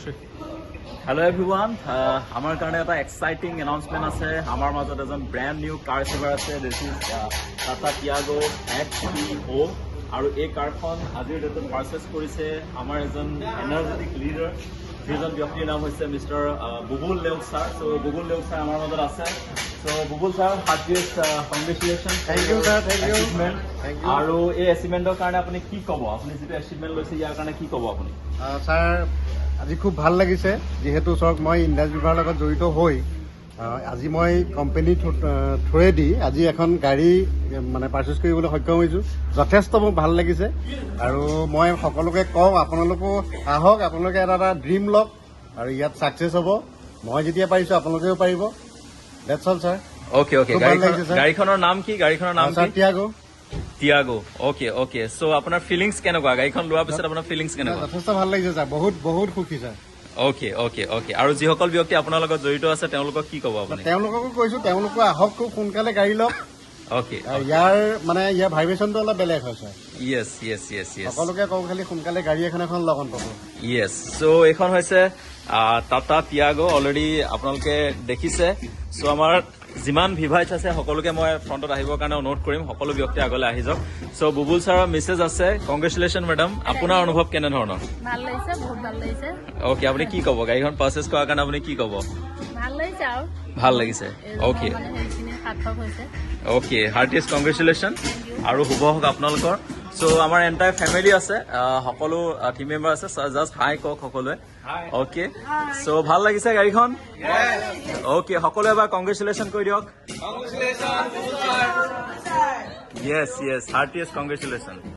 অবশ্যই। Hello everyone, আমাৰ কাৰণে একটা এক্সাইটিং অ্যানাউন্সমেন্ট আছে। আমাৰ মাজত এজন ব্ৰ্যান্ড নিউ কাৰ সেভাৰ আছে। This is Tata Tiago XPO আৰু এই কাৰখন আজিৰ ডেটত পাৰ্চেছ কৰিছে আমাৰ এজন এনাৰ্জেটিক লিডাৰ, যিজন ব্যক্তিৰ নাম হৈছে mister Bubul Leuk sir. So' Bubul Leuk sir আমাৰ মাজত আছে। So' Bubul sir, heartiest congratulation. Thank you, sir. Thank you. Thank you. আৰু এই এচিভমেণ্টৰ কাৰণে আপুনি কি ক'ব? আপুনি যিটো এচিভমেণ্ট লৈছে ইয়াৰ কাৰণে কি ক'ব আপুনি? ছাৰ, আজি খুব ভাল লাগিছে, যিহেতু চাওক মই ইণ্ডাষ্ট্ৰিভাৰ লগত জড়িত হৈ আজি মই কোম্পানী থ্ৰুৱেদি আজি এখন গাড়ী মানে পাৰ্চেছ কৰিবলৈ সক্ষম হৈছোঁ। যথেষ্ট মোক ভাল লাগিছে আৰু মই সকলোকে কওঁ আপোনালোকো আহক, আপোনালোকে এটা ড্ৰিম লওক আৰু ইয়াত ছাকচেছ হ'ব। মই যেতিয়া পাৰিছোঁ আপোনালোকেও পাৰিব। That's all sir. Okay okay, গাড়ীখনৰ নাম কি? গাড়ীখনৰ নাম কি? Tiago. Tiago, okay okay. So' আপোনাৰ ফিলিংছ কেনেকুৱা? গাড়ীখন লোৱাৰ পিছত আপোনাৰ ফিলিংছ কেনেকুৱা? যথেষ্ট ভাল লাগিছে ছাৰ, বহুত সুখী ছাৰ। Okay okay okay. আৰু যিসকল ব্যক্তি আপোনাৰ লগত জড়িত আছে তেওঁলোকক কি ক'ব আপুনি? তেওঁলোককো কৈছোঁ, তেওঁলোকো আহক, খুব সোনকালে গাড়ী লওক। অ'কে। ইয়াৰ ভাইব্ৰেশ্যনটো অলপ বেলেগ হয় ছাৰ। য়েছ য়েছ য়েছ য়েছ। সকলোকে কওঁ খালি সোনকালে গাড়ী এখন লগ অন পাব। য়েছ। চ' এইখন হৈছে টাটা টিয়াগো। অলৰেডি আপোনালোকে দেখিছে। চ' আমাৰ যিমান ভিভাইচ আছে সকলোকে মই ফ্ৰণ্টত আহিবৰ কাৰণে অনুৰোধ কৰিম। সকলো ব্যক্তি আগলৈ আহি যাওক। চ' বুবুল ছাৰৰ মেছেজ আছে। Congratulation madam. আপোনাৰ অনুভৱ কেনেধৰণৰ? ভাল লাগিছে, বহুত ভাল লাগিছে। অ'কে, আপুনি কি ক'ব? গাড়ীখন পাৰ্চেছ কৰাৰ কাৰণে আপুনি কি ক'ব? ভাল লাগিছে আৰু ভাল লাগিছে। অ'কে সেইখিনি সাৰ্থক হৈছে। অ'কে, হাৰ্টিয়েষ্ট কংগ্ৰেচুলেশ্যন আৰু শুভ হওক আপোনালোকৰ। চ' আমাৰ এণ্টায়াৰ ফেমিলি আছে, সকলো টিম মেম্বাৰ আছে। জাষ্ট হাই কওক সকলোৱে। অ'কে, চ' ভাল লাগিছে গাড়ীখন? অ'কে, সকলোৱে এবাৰ কংগ্ৰেচুলেশ্যন কৰি দিয়ক। য়েছ য়েছ, হাৰ্টিয়েষ্ট কংগ্ৰেচুলেশ্যন।